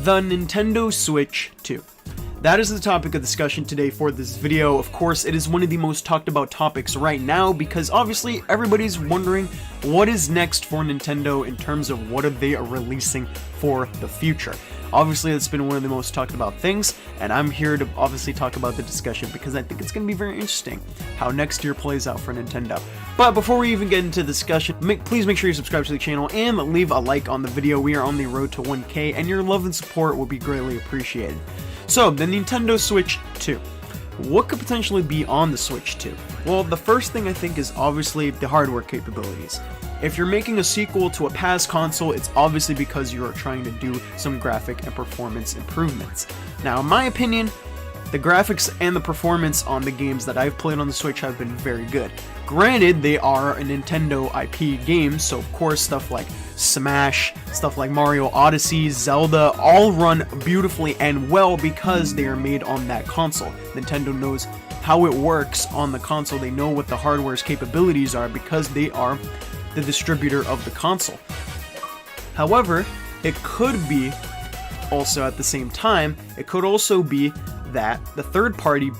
the Nintendo Switch 2. That is the topic of discussion today for this video. Of course, it is one of the most talked about topics right now because obviously everybody's wondering what is next for Nintendo in terms of what are they releasing for the future. Obviously, it's been one of the most talked about things, and I'm here to obviously talk about the discussion because I think it's going to be very interesting how next year plays out for Nintendo. But before we even get into the discussion, please make sure you subscribe to the channel and leave a like on the video. We are on the road to 1K, and your love and support will be greatly appreciated. So, the Nintendo Switch 2. What could potentially be on the Switch 2? Well, the first thing I think is obviously the hardware capabilities. If you're making a sequel to a past console, it's obviously because you are trying to do some graphic and performance improvements. Now, in my opinion, the graphics and the performance on the games that I've played on the Switch have been very good. Granted, they are a Nintendo IP games, so of course stuff like Smash, stuff like Mario Odyssey, Zelda, all run beautifully and well because they are made on that console. Nintendo knows how it works on the console. They know what the hardware's capabilities are because they are the distributor of the console. However, it could be also at the same time, it could also be that the third-party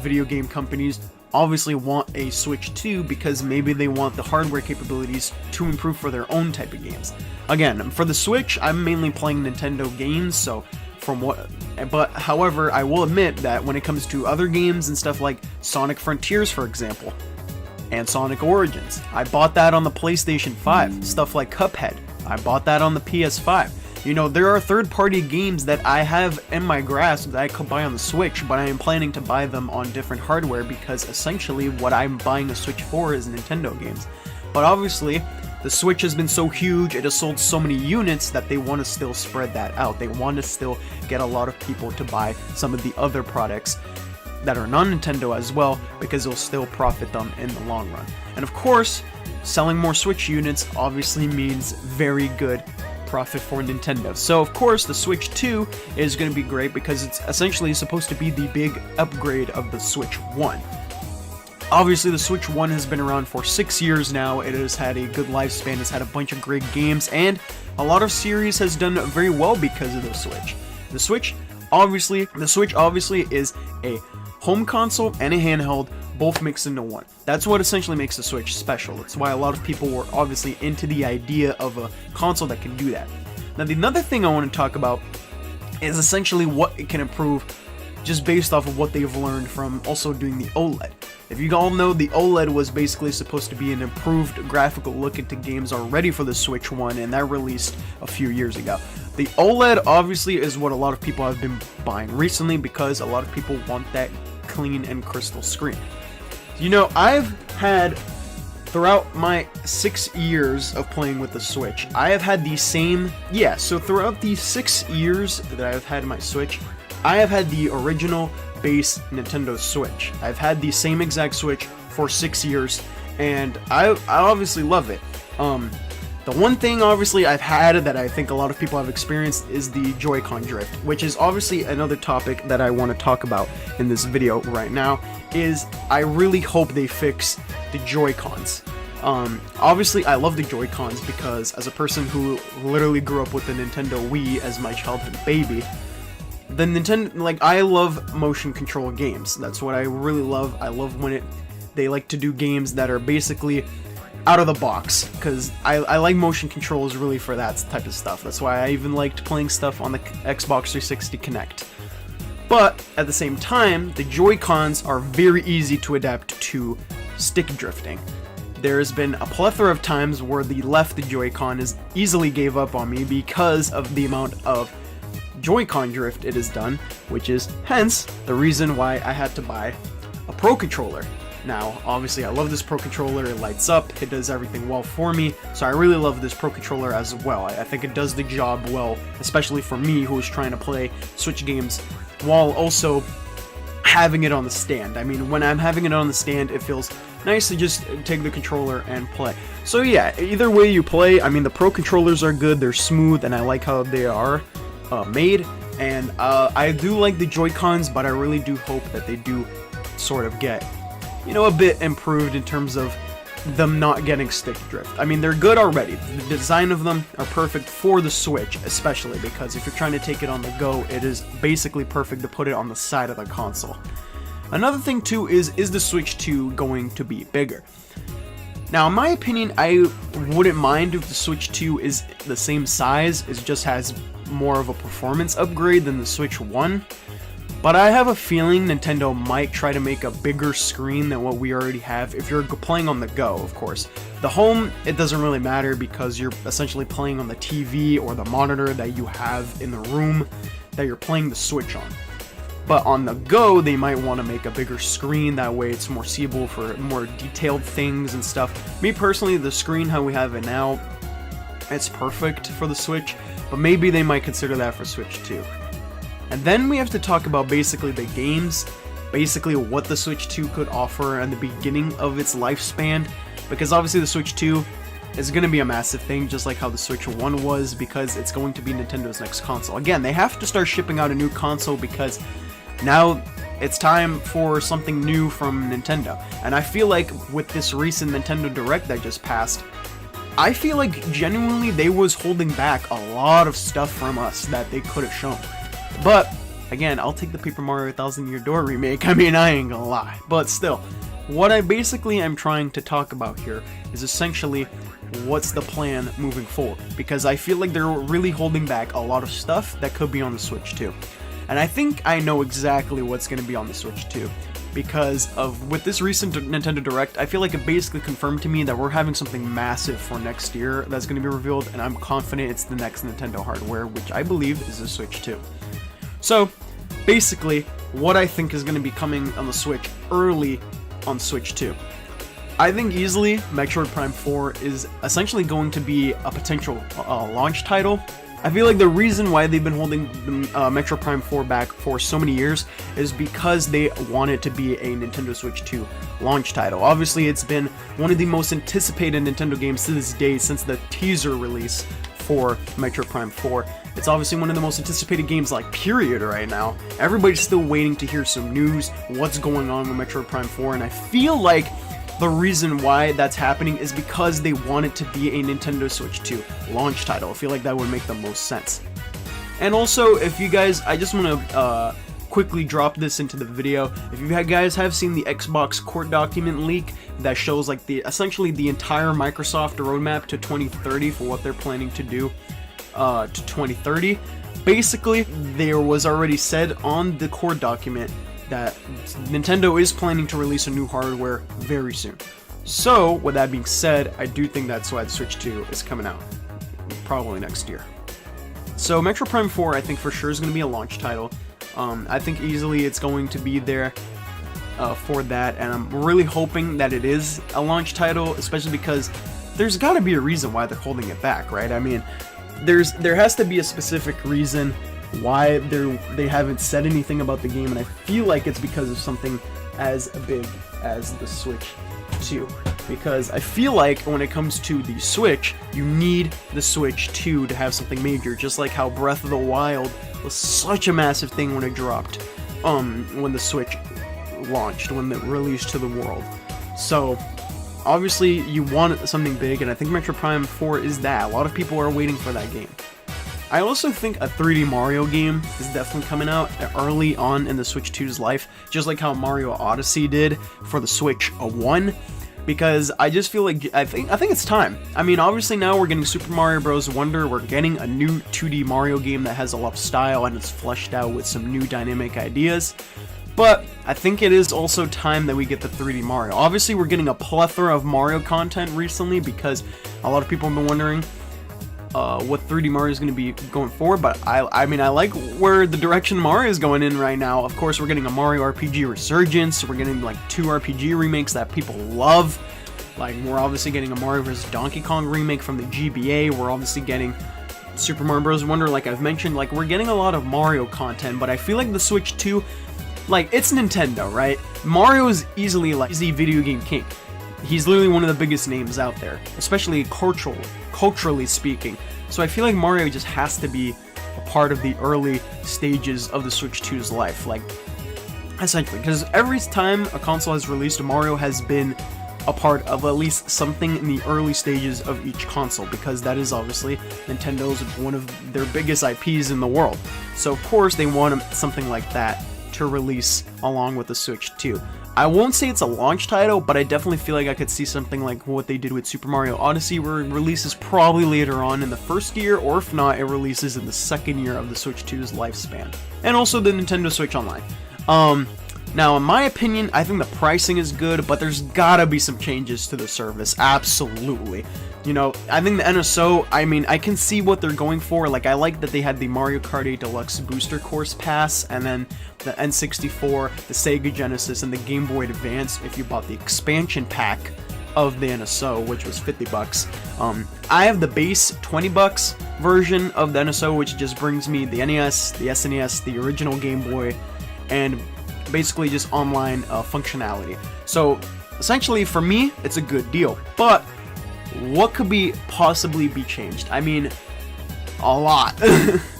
video game companies obviously want a Switch 2 because maybe they want the hardware capabilities to improve for their own type of games. Again, for the Switch, I'm mainly playing Nintendo games, so but however, I will admit that when it comes to other games and stuff like Sonic Frontiers, for example, and Sonic Origins, I bought that on the PlayStation 5. Stuff like Cuphead, I bought that on the PS5. You know, there are third-party games that I have in my grasp that I could buy on the Switch, but I am planning to buy them on different hardware because essentially what I'm buying a Switch for is Nintendo games. But obviously, the Switch has been so huge, it has sold so many units that they want to still spread that out. They want to still get a lot of people to buy some of the other products that are non-Nintendo as well because it'll still profit them in the long run. And of course, selling more Switch units obviously means very good profit for Nintendo. So of course the Switch 2 is going to be great because it's essentially supposed to be the big upgrade of the Switch 1. Obviously the Switch 1 has been around for 6 years now. It has had a good lifespan, it's had a bunch of great games, and a lot of series has done very well because of the Switch. The Switch obviously is a home console and a handheld, both mixed into one. That's what essentially makes the Switch special. That's why a lot of people were obviously into the idea of a console that can do that. Now, the other thing I want to talk about is essentially what it can improve just based off of what they've learned from also doing the OLED. If you all know, the OLED was basically supposed to be an improved graphical look into games already for the Switch 1, and that released a few years ago. The OLED obviously is what a lot of people have been buying recently because a lot of people want that clean and crystal screen. You know, I've had, throughout my 6 years of playing with the Switch, I have had the same, so throughout these 6 years that I've had my Switch, I have had the original base Nintendo Switch. I've had the same exact Switch for 6 years, and I obviously love it. The one thing obviously I've had that I think a lot of people have experienced is the Joy-Con drift, which is obviously another topic that I want to talk about in this video right now, is I really hope they fix the Joy-Cons. Obviously I love the Joy-Cons because as a person who literally grew up with the Nintendo Wii as my childhood baby, the Nintendo, I love motion control games. That's what I really love. I love when they like to do games that are basically out of the box, because I like motion controls really for that type of stuff. That's why I even liked playing stuff on the Xbox 360 Kinect. But at the same time, the Joy-Cons are very easy to adapt to stick drifting. There's been a plethora of times where the left Joy-Con is easily gave up on me because of the amount of Joy-Con drift it has done, which is hence the reason why I had to buy a Pro Controller. Now, obviously, I love this Pro Controller, it lights up, it does everything well for me, so I really love this Pro Controller as well. I think it does the job well, especially for me who is trying to play Switch games while also having it on the stand. I mean, when I'm having it on the stand, it feels nice to just take the controller and play. So yeah, either way you play, I mean, the Pro Controllers are good, they're smooth, and I like how they are made, and I do like the Joy-Cons, but I really do hope that they do sort of get, you know, a bit improved in terms of them not getting stick drift. I mean, they're good already. The design of them are perfect for the Switch, especially because if you're trying to take it on the go, it is basically perfect to put it on the side of the console. Another thing too is the Switch 2 going to be bigger? Now, in my opinion, I wouldn't mind if the Switch 2 is the same size, it just has more of a performance upgrade than the Switch 1. But I have a feeling Nintendo might try to make a bigger screen than what we already have if you're playing on the go, of course. The home, it doesn't really matter because you're essentially playing on the TV or the monitor that you have in the room that you're playing the Switch on. But on the go, they might want to make a bigger screen, that way it's more seeable for more detailed things and stuff. Me personally, the screen how we have it now, it's perfect for the Switch, but maybe they might consider that for Switch 2. And then we have to talk about basically the games, basically what the Switch 2 could offer at the beginning of its lifespan, because obviously the Switch 2 is going to be a massive thing, just like how the Switch 1 was, because it's going to be Nintendo's next console. Again, they have to start shipping out a new console because now it's time for something new from Nintendo. And I feel like with this recent Nintendo Direct that just passed, I feel like genuinely they was holding back a lot of stuff from us that they could have shown. But, again, I'll take the Paper Mario 1000 Year Door remake, I mean, I ain't gonna lie. But still, what I basically am trying to talk about here is essentially what's the plan moving forward. Because I feel like they're really holding back a lot of stuff that could be on the Switch 2. And I think I know exactly what's gonna be on the Switch 2. Because with this recent Nintendo Direct, I feel like it basically confirmed to me that we're having something massive for next year that's gonna be revealed, and I'm confident it's the next Nintendo hardware, which I believe is the Switch 2. So, basically, what I think is going to be coming on the Switch early on Switch 2. I think easily Metroid Prime 4 is essentially going to be a potential launch title. I feel like the reason why they've been holding the Metroid Prime 4 back for so many years is because they want it to be a Nintendo Switch 2 launch title. Obviously, it's been one of the most anticipated Nintendo games to this day since the teaser release for Metroid Prime 4. It's obviously one of the most anticipated games, like, period, right now. Everybody's still waiting to hear some news, what's going on with Metroid Prime 4, and I feel like the reason why that's happening is because they want it to be a Nintendo Switch 2 launch title. I feel like that would make the most sense. And also, if you guys, I just want to quickly drop this into the video. If you guys have seen the Xbox court document leak that shows like essentially the entire Microsoft roadmap to 2030 for what they're planning to do to 2030, basically there was already said on the core document that Nintendo is planning to release a new hardware very soon. So with that being said, I do think that's why the Switch 2 is coming out probably next year. So Metroid Prime 4 I think for sure is going to be a launch title. I think easily it's going to be there for that, and I'm really hoping that it is a launch title, especially because there's got to be a reason why they're holding it back, right? I mean, there has to be a specific reason why they haven't said anything about the game, and I feel like it's because of something as big as the Switch 2. Because I feel like when it comes to the Switch, you need the Switch 2 to have something major, just like how Breath of the Wild was such a massive thing when it dropped, when the Switch launched, when it released to the world. So obviously you want something big, and I think Metroid Prime 4 is that. A lot of people are waiting for that game. I also think a 3D Mario game is definitely coming out early on in the Switch 2's life, just like how Mario Odyssey did for the Switch 1, because I just feel like I think it's time. I mean, obviously now we're getting Super Mario Bros. Wonder, we're getting a new 2D Mario game that has a lot of style and it's fleshed out with some new dynamic ideas. But I think it is also time that we get the 3D Mario. Obviously, we're getting a plethora of Mario content recently because a lot of people have been wondering what 3D Mario is going to be going forward, but I mean, I like where the direction Mario is going in right now. Of course, we're getting a Mario RPG Resurgence, we're getting like 2 RPG remakes that people love. Like, we're obviously getting a Mario vs. Donkey Kong remake from the GBA, we're obviously getting Super Mario Bros. Wonder, like I've mentioned. Like, we're getting a lot of Mario content, but I feel like the Switch 2, like, it's Nintendo, right? Mario is easily, like, the video game king. He's literally one of the biggest names out there, especially culturally speaking. So I feel like Mario just has to be a part of the early stages of the Switch 2's life, like, essentially, because every time a console has released, Mario has been a part of at least something in the early stages of each console, because that is obviously Nintendo's one of their biggest IPs in the world. So of course they want something like that to release along with the Switch 2. I won't say it's a launch title, but I definitely feel like I could see something like what they did with Super Mario Odyssey, where it releases probably later on in the first year, or if not, it releases in the second year of the Switch 2's lifespan. And also the Nintendo Switch Online. Now, in my opinion, I think the pricing is good, but there's gotta be some changes to the service, absolutely. You know, I think the NSO, I mean, I can see what they're going for. Like, I like that they had the Mario Kart 8 Deluxe Booster Course Pass, and then the N64, the Sega Genesis, and the Game Boy Advance if you bought the expansion pack of the NSO, which was $50. I have the base $20 version of the NSO, which just brings me the NES, the SNES, the original Game Boy, and basically just online functionality. So essentially for me, it's a good deal. But what could possibly be changed? I mean, a lot.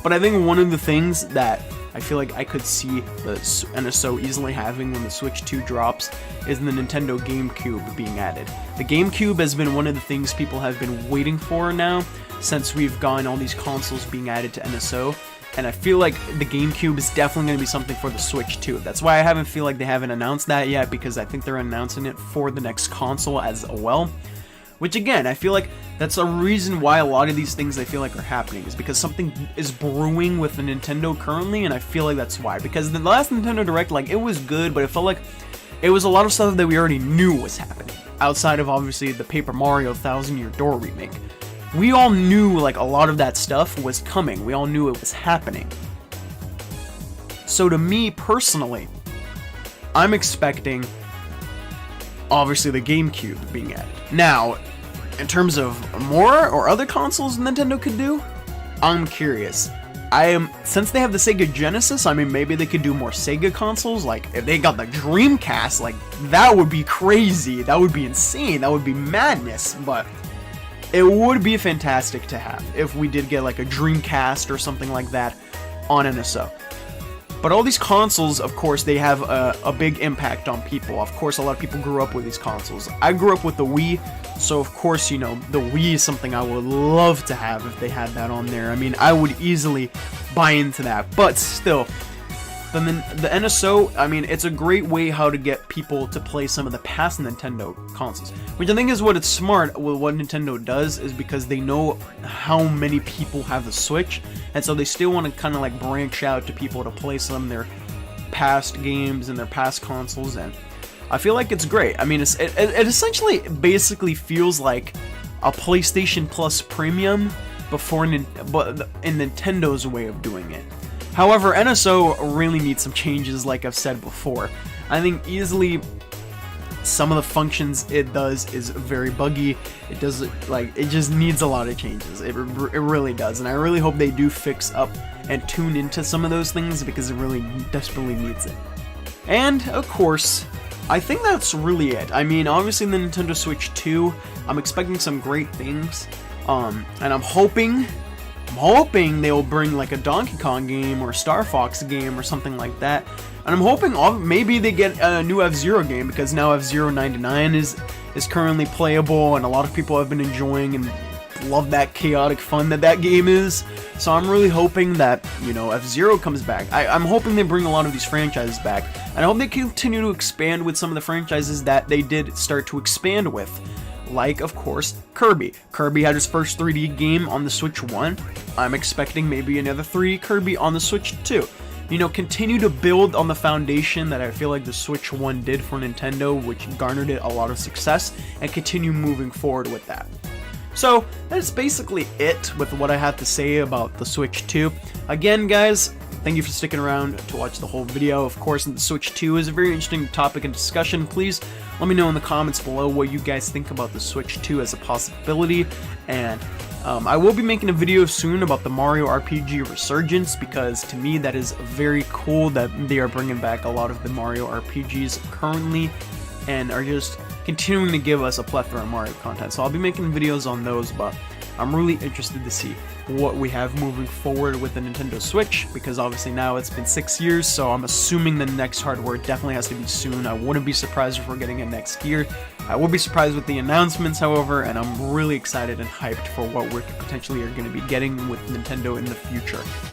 But I think one of the things that I feel like I could see the NSO easily having when the Switch 2 drops is the Nintendo GameCube being added. The GameCube has been one of the things people have been waiting for now, since we've gotten all these consoles being added to NSO. And I feel like the GameCube is definitely going to be something for the Switch 2. That's why I feel like they haven't announced that yet, because I think they're announcing it for the next console as well. Which again, I feel like that's a reason why a lot of these things I feel like are happening, is because something is brewing with the Nintendo currently, and I feel like that's why. Because the last Nintendo Direct, like, it was good, but it felt like it was a lot of stuff that we already knew was happening. Outside of, obviously, the Paper Mario Thousand Year Door remake. We all knew, like, a lot of that stuff was coming. We all knew it was happening. So to me, personally, I'm expecting, obviously, the GameCube being added. Now, in terms of more or other consoles Nintendo could do, I'm curious. Since they have the Sega Genesis, I mean, maybe they could do more Sega consoles. Like, if they got the Dreamcast, like, that would be crazy. That would be insane. That would be madness. But it would be fantastic to have if we did get like a Dreamcast or something like that on NSO. But all these consoles, of course, they have a big impact on people. Of course, a lot of people grew up with these consoles. I grew up with the Wii, so of course, you know, the Wii is something I would love to have if they had that on there. I mean, I would easily buy into that, but still. But then the NSO, I mean, it's a great way how to get people to play some of the past Nintendo consoles. Which I think is what it's smart with what Nintendo does, is because they know how many people have the Switch. And so they still want to kind of like branch out to people to play some of their past games and their past consoles. And I feel like it's great. I mean, it essentially basically feels like a PlayStation Plus Premium before in Nintendo's way of doing it. However, NSO really needs some changes, like I've said before. I think easily some of the functions it does is very buggy. It just needs a lot of changes. It really does, and I really hope they do fix up and tune into some of those things, because it really desperately needs it. And of course, I think that's really it. I mean, obviously the Nintendo Switch 2, I'm expecting some great things, and I'm hoping they'll bring like a Donkey Kong game or a Star Fox game or something like that. And I'm hoping maybe they get a new F-Zero game, because now F-Zero 99 is currently playable, and a lot of people have been enjoying and love that chaotic fun that game is. So I'm really hoping that, you know, F-Zero comes back. I'm hoping they bring a lot of these franchises back, and I hope they continue to expand with some of the franchises that they did start to expand with. Like, of course, Kirby. Kirby had his first 3D game on the Switch 1. I'm expecting maybe another 3D Kirby on the Switch 2. You know, continue to build on the foundation that I feel like the Switch 1 did for Nintendo, which garnered it a lot of success, and continue moving forward with that. So, that's basically it with what I have to say about the Switch 2. Again, guys, thank you for sticking around to watch the whole video. Of course, the Switch 2 is a very interesting topic and discussion. Please let me know in the comments below what you guys think about the Switch 2 as a possibility. And I will be making a video soon about the Mario RPG Resurgence, because to me that is very cool that they are bringing back a lot of the Mario RPGs currently and are just continuing to give us a plethora of Mario content. So I'll be making videos on those, but I'm really interested to see what we have moving forward with the Nintendo Switch, because obviously now it's been 6 years, so I'm assuming the next hardware definitely has to be soon. I wouldn't be surprised if we're getting it next year. I will be surprised with the announcements, however, and I'm really excited and hyped for what we're potentially are going to be getting with Nintendo in the future.